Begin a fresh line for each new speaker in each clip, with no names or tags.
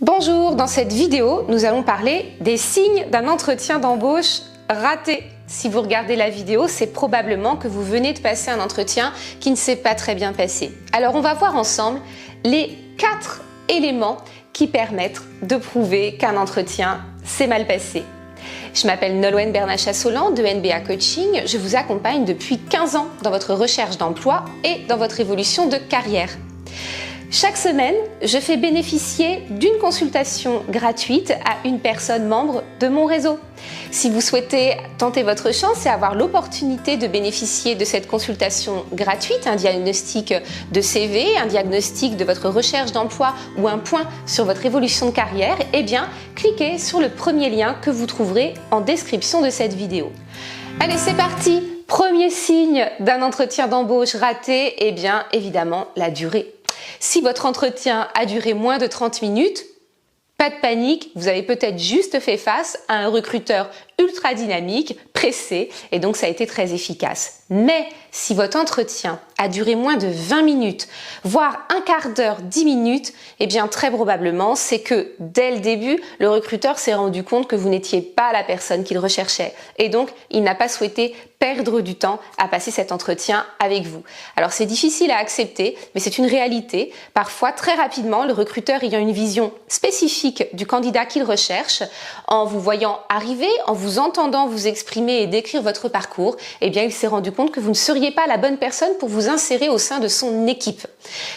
Bonjour, dans cette vidéo, nous allons parler des signes d'un entretien d'embauche raté. Si vous regardez la vidéo, c'est probablement que vous venez de passer un entretien qui ne s'est pas très bien passé. Alors on va voir ensemble les 4 éléments qui permettent de prouver qu'un entretien s'est mal passé. Je m'appelle Nolwenn Bernachat-Solan de NBA Coaching. Je vous accompagne depuis 15 ans dans votre recherche d'emploi et dans votre évolution de carrière. Chaque semaine, je fais bénéficier d'une consultation gratuite à une personne membre de mon réseau. Si vous souhaitez tenter votre chance et avoir l'opportunité de bénéficier de cette consultation gratuite, un diagnostic de CV, un diagnostic de votre recherche d'emploi ou un point sur votre évolution de carrière, eh bien, cliquez sur le premier lien que vous trouverez en description de cette vidéo. Allez, c'est parti! Premier signe d'un entretien d'embauche raté, eh bien, évidemment, la durée. Si votre entretien a duré moins de 30 minutes, pas de panique, vous avez peut-être juste fait face à un recruteur ultra dynamique, pressé, et donc ça a été très efficace. Mais si votre entretien a duré moins de 20 minutes, voire un quart d'heure, 10 minutes, eh bien très probablement c'est que dès le début, le recruteur s'est rendu compte que vous n'étiez pas la personne qu'il recherchait. Et donc, il n'a pas souhaité perdre du temps à passer cet entretien avec vous. Alors c'est difficile à accepter, mais c'est une réalité. Parfois, très rapidement, le recruteur ayant une vision spécifique du candidat qu'il recherche, en vous voyant arriver, en vous entendant vous exprimer et décrire votre parcours, eh bien il s'est rendu compte que vous ne seriez pas la bonne personne pour vous insérer au sein de son équipe.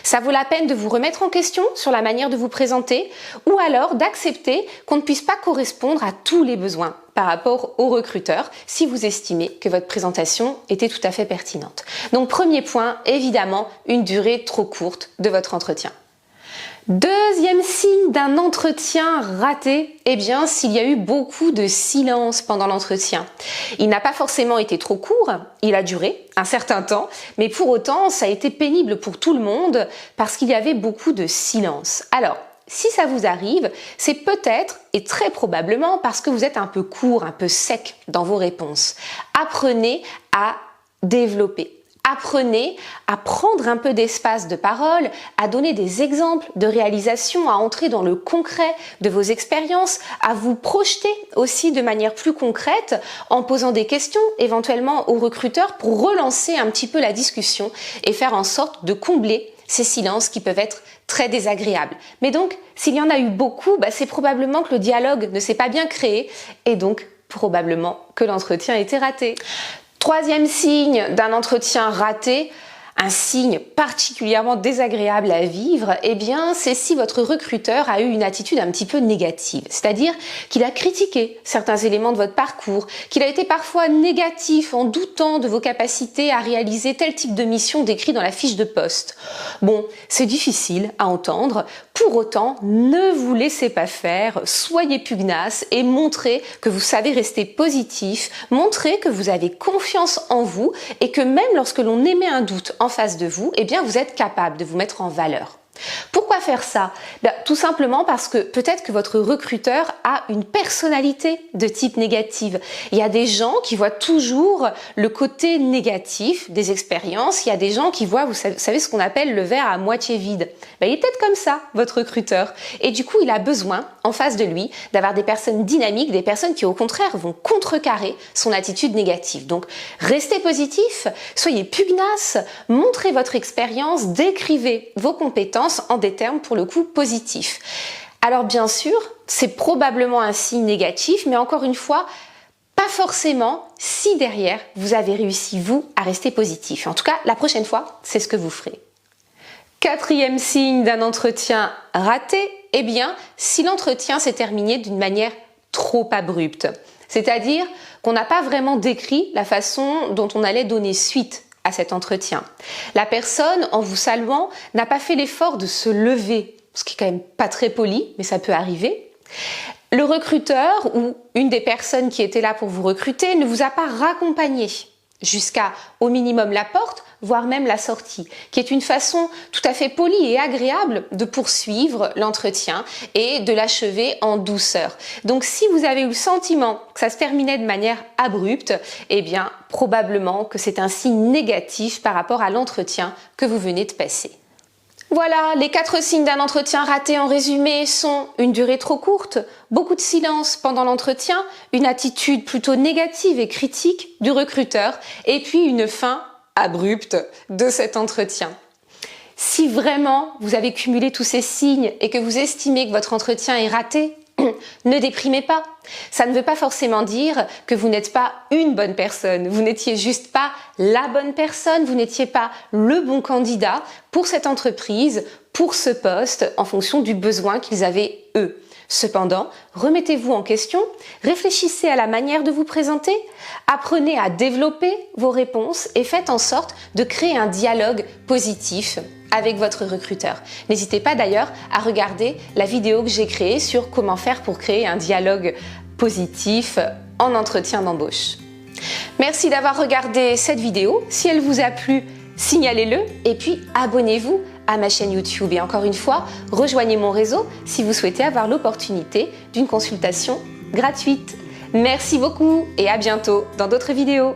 Ça vaut la peine de vous remettre en question sur la manière de vous présenter ou alors d'accepter qu'on ne puisse pas correspondre à tous les besoins par rapport au recruteur si vous estimez que votre présentation était tout à fait pertinente. Donc premier point, évidemment, une durée trop courte de votre entretien. Deuxième signe d'un entretien raté, eh bien s'il y a eu beaucoup de silence pendant l'entretien. Il n'a pas forcément été trop court, il a duré un certain temps, mais pour autant ça a été pénible pour tout le monde parce qu'il y avait beaucoup de silence. Alors, si ça vous arrive, c'est peut-être et très probablement parce que vous êtes un peu court, un peu sec dans vos réponses. Apprenez à développer. Apprenez à prendre un peu d'espace de parole, à donner des exemples de réalisation, à entrer dans le concret de vos expériences, à vous projeter aussi de manière plus concrète en posant des questions éventuellement aux recruteurs pour relancer un petit peu la discussion et faire en sorte de combler ces silences qui peuvent être très désagréables. Mais donc, s'il y en a eu beaucoup, c'est probablement que le dialogue ne s'est pas bien créé et donc probablement que l'entretien a été raté. Troisième signe d'un entretien raté, un signe particulièrement désagréable à vivre, eh bien, c'est si votre recruteur a eu une attitude un petit peu négative. C'est-à-dire qu'il a critiqué certains éléments de votre parcours, qu'il a été parfois négatif en doutant de vos capacités à réaliser tel type de mission décrit dans la fiche de poste. Bon, c'est difficile à entendre. Pour autant, ne vous laissez pas faire, soyez pugnace et montrez que vous savez rester positif, montrez que vous avez confiance en vous et que même lorsque l'on émet un doute en face de vous, eh bien vous êtes capable de vous mettre en valeur. Pourquoi faire ça? Tout simplement parce que peut-être que votre recruteur a une personnalité de type négative. Il y a des gens qui voient toujours le côté négatif des expériences. Il y a des gens qui voient, vous savez ce qu'on appelle le verre à moitié vide. Il est peut-être comme ça, votre recruteur. Et du coup, il a besoin, en face de lui, d'avoir des personnes dynamiques, des personnes qui au contraire vont contrecarrer son attitude négative. Donc, restez positif, soyez pugnace, montrez votre expérience, décrivez vos compétences en des termes pour le coup positifs. Alors bien sûr, c'est probablement un signe négatif, mais encore une fois, pas forcément si derrière vous avez réussi vous à rester positif. En tout cas, la prochaine fois, c'est ce que vous ferez. Quatrième signe d'un entretien raté, eh bien, si l'entretien s'est terminé d'une manière trop abrupte. C'est-à-dire qu'on n'a pas vraiment décrit la façon dont on allait donner suite à cet entretien. La personne, en vous saluant, n'a pas fait l'effort de se lever, ce qui est quand même pas très poli, mais ça peut arriver. Le recruteur ou une des personnes qui était là pour vous recruter ne vous a pas raccompagné jusqu'à au minimum la porte, voire même la sortie, qui est une façon tout à fait polie et agréable de poursuivre l'entretien et de l'achever en douceur. Donc si vous avez eu le sentiment que ça se terminait de manière abrupte, eh bien probablement que c'est un signe négatif par rapport à l'entretien que vous venez de passer. Voilà, les 4 signes d'un entretien raté en résumé sont une durée trop courte, beaucoup de silence pendant l'entretien, une attitude plutôt négative et critique du recruteur et puis une fin abrupte de cet entretien. Si vraiment vous avez cumulé tous ces signes et que vous estimez que votre entretien est raté, ne déprimez pas. Ça ne veut pas forcément dire que vous n'êtes pas une bonne personne. Vous n'étiez juste pas la bonne personne, vous n'étiez pas le bon candidat pour cette entreprise, pour ce poste, en fonction du besoin qu'ils avaient eux. Cependant, remettez-vous en question, réfléchissez à la manière de vous présenter, apprenez à développer vos réponses et faites en sorte de créer un dialogue positif avec votre recruteur. N'hésitez pas d'ailleurs à regarder la vidéo que j'ai créée sur comment faire pour créer un dialogue positif en entretien d'embauche. Merci d'avoir regardé cette vidéo. Si elle vous a plu, signalez-le et puis abonnez-vous à ma chaîne YouTube. Et encore une fois, rejoignez mon réseau si vous souhaitez avoir l'opportunité d'une consultation gratuite. Merci beaucoup et à bientôt dans d'autres vidéos.